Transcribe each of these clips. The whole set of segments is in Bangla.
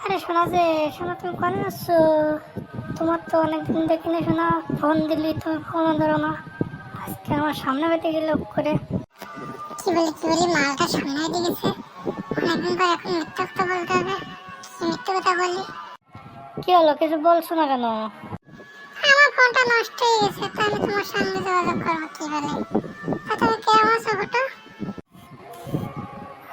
আরে শোনা যে, শোনা তুমি কোথায় যাচ্ছ? তোমার তো অনেকদিন দেখিনি শোনা, ফোন দিলি তুমি ফোনও ধরো না। আজকে আমার সামনে বেঁধে গেলে করে। কি বলি মালটা সামনে দিয়ে গেছে। অনেকদিন পর এখন মিথ্যা কথা বলতে হবে। কি মিথ্যা কথা বলি? কি হলো, কিছু বলছো না কেন? আমার ফোনটা নষ্ট হয়ে গেছে, তো আমি তোমার সঙ্গে যোগাযোগ করবো কি বলে। তা তুমি কেমন আছো ফটো?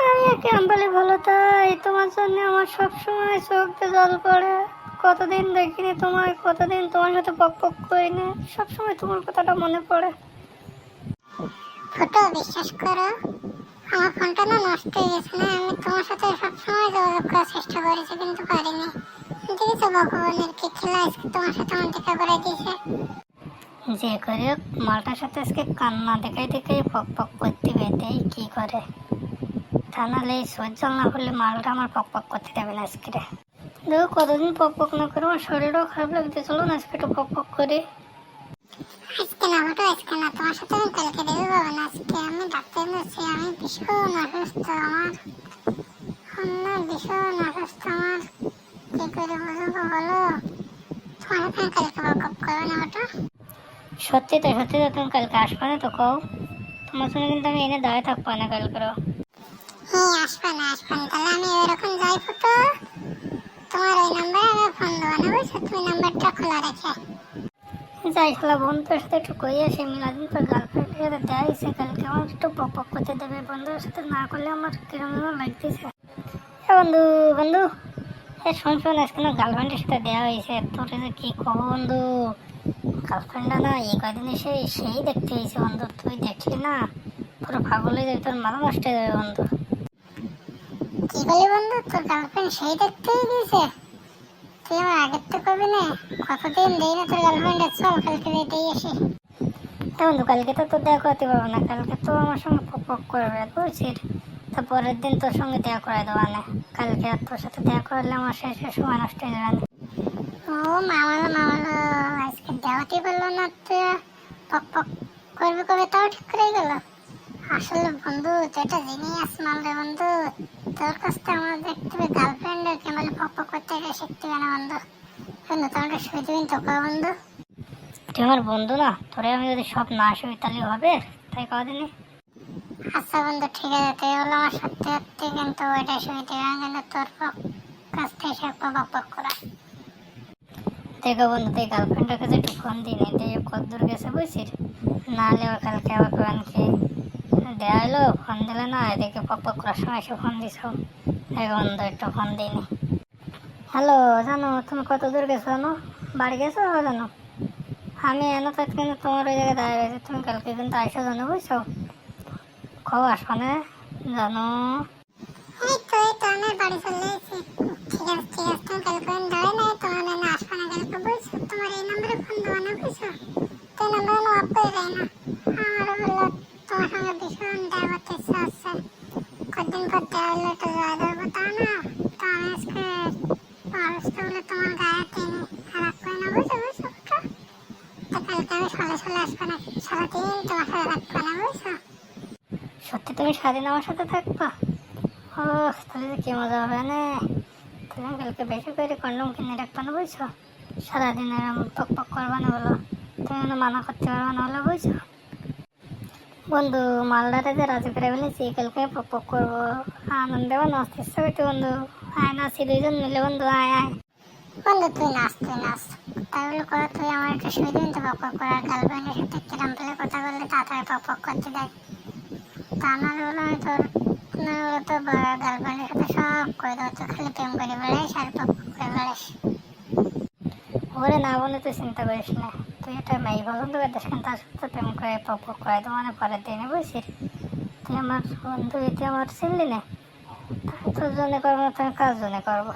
আমি কেমন বলি ভালো, তাই তোমার জন্য আমার সব সময় চোখ দিয়ে জল পড়ে। কতদিন দেখিনি তোমায়, কতদিন তোমার সাথে পক পক করিনি, সবসময় তোমার কথাটা মনে পড়ে। ফটো বিশ্বাস করো, আমার ফোনটা না নষ্ট হয়ে গেছে না, আমি তোমার সাথে সবসময় যোগাযোগ করার চেষ্টা করেছি কিন্তু পারিনি। দেখেছো ভগবানের কি খেলা, আজকে তোমার সাথে আমার দেখা করে দিয়েছে। যে করে হোক, মালটার সাথে আজকে কান্না দেখাই দেখাই পক পক করতে বেঁধেই কি করে। তা নাহলে এই সহ্য না করলে মালটা আমার পক পক করতে দেবে না আজকে। দেখো কতদিন পক পক না করে আমার শরীরটাও খারাপ লাগছে, চলো না আজকে একটু পক পক করে। আজকে না ফটো, আজকে না, তোমার সাথে আমি কালকে দেখে পাবো না। আজকে আমি ডাক্তার বলছি, আমি ভীষণ অসুস্থ, আমার ভীষণ অসুস্থ। আমার কি করে বুঝবো বলো? তোমার সাথে আমি কালকে ওয়ার্কআপ করবো না ফটো। সত্যি তো, সত্যি তো, তুমি কালকে আসবে না তো কও? তোমার সঙ্গে কিন্তু আমি এনে দাঁড়িয়ে থাকবো না কালকেও। হ্যাঁ আসবে না, তাহলে আমি এরকম যাই ফটো, তোমার ওই নাম্বারে আমি ফোন দেবো না, বুঝছো? তুমি নাম্বারটা খোলা রেখে। যাই শালা বন্ধুদের সাথে একটু কই আসে, মিলাদিন তোর গার্লফ্রেন্ডের সাথে দেখাইছে কালকে, আমার একটু পক পক করতে দেবে। বন্ধুদের সাথে না করলে আমার কিরম লাগতেছে। এ বন্ধু, বন্ধু, এ শোন শোন, আজকে না গার্লফ্রেন্ডের সাথে দেওয়া হয়েছে। তোর যে কি কব বন্ধু, গার্লফ্রেন্ডটা না এই কদিন এসে সেই দেখতে হয়েছে বন্ধু। তুই দেখলি না, পুরো পাগল হয়ে যাবে, তোর মাথা নষ্ট হয়ে যাবে বন্ধু। কি বলি বন্ধু, তোর গার্লফ্রেন্ড সেই দেখতেই দিয়েছে? তুই আমার আগের তো কবি না, কতদিন দেই না তোর গার্লফ্রেন্ডের, চল কালকে দিয়ে আসি। বন্ধু কালকে তো তোর দেখা করতে পারবো না, কালকে তো আমার সঙ্গে পক পক করবে বুঝছিস। তো পরের দিন তোর সঙ্গে দেখা করাই দেবো না, কালকে আর তোর সাথে দেখা করলে আমার শেষে সময় নষ্ট হয়ে যাবে না। ও মামালো, আজকে দেওয়াতে পারলো না, তুই পক পক করবে কবে তাও ঠিক করে গেল। আসলে বন্ধু তুই একটা জিনিয়াস মাল রে বন্ধু, তোর কাছ থেকে আমার দেখতে হবে গার্লফ্রেন্ডের কেমন পক পক করতে গেলে শিখতে হবে না বন্ধু। বন্ধু তোমার একটা সুই দিবি তো কর বন্ধু। তুই আমার বন্ধু না, তোরে আমি যদি সব না আসবি তাহলে হবে, তাই কদিনই। আচ্ছা বন্ধু ঠিক আছে, তুই হলো আমার সত্যি সত্যি কিন্তু ওইটাই সুই দিবি, কিন্তু তোর কাছ থেকে সে পক পক করা। দেখো বন্ধু, তুই গার্লফ্রেন্ডের কাছে একটু ফোন দিই নি, দেখি কত দূর গেছে বুঝছিস। না হলে আবার কালকে আবার প্ল্যান খেয়ে দেওয়া হলো, ফোন দিলে না, এদিকে পক পক করার সময় এসে ফোন দিছ। দেখো বন্ধু একটু ফোন দিইনি। হ্যালো, জানো তুমি কত দূর গেছো জানো? বাড়ি গেছো জানো? আমি এনে তো কিন্তু তোমার ওই জায়গায় দাঁড়িয়ে রয়েছে, তুমি কালকে কিন্তু আইসো জানো বুঝছো। কবে আসবা না জানো? এই তো আমি বাড়ি চলে এসেছি। ঠিক আছে তুমি কালকে দাঁড়াই নাই, তোমার না আসবে না কালকে বুঝছো। তোমার এই নম্বরে ফোন দেবো না বুঝছো, তো নম্বরে অফ করে যায় না। আমার হলো তোমার সঙ্গে ভীষণ দেখা করতে ইচ্ছা হচ্ছে, কদিন পর দেখা হলে একটু জয় ধরবো তা না। তো আমি আজকে অসুস্থ বলে তোমার গায়ে টেনে খারাপ করে না বুঝছো, বুঝছো তো কালকে আমি সলে আসবো না, সারাদিন তোমার সাথে থাকবো না বুঝছো। সত্যি তুমি স্বাধীন আমার সাথে থাকবা? ও, তাহলে যে কি মজা হবে না। তুমি কালকে বেশি করে কন্ডম কিনে রাখবা না বুঝছো। সারাদিন এরম পক পক করবা না বলো, তুমি মানা করতে পারবা না বলো বুঝছো। বন্ধু মালদারে যে রাজি করে ফেলেছি, কালকে পক পক করবো, আনন্দ দেবো, নাচতে ইচ্ছা করতে বন্ধু। আয় নাচি দুইজন মিলে বন্ধু, আয় আয়। বন্ধু তুই নাচ, তাহলে করে তুই আমার একটা সুবিধা দিতে পক পক করার, গার্লফ্রেন্ডের সাথে কিরাম পেলে কথা বললে তাড়াতাড়ি পক পক করতে দেয়। তা না হলে আমি তোর তো গার্লফ্রেন্ডের সাথে সব করে দেবো, তুই খালি প্রেম করে বেড়াইস আর পক পক করে বেড়াইস। ওরে না বলে তুই চিন্তা করিস না, তুই একটা মেয়ে পছন্দ করতিস কিন্তু তার সাথে প্রেম করে পক পক করে তো মানে পরের দিনে বুঝছিস। তুই আমার বন্ধু, তুই আমার চিনলি না, তোর জন্য করবো না, তুমি কার জন্য করবো।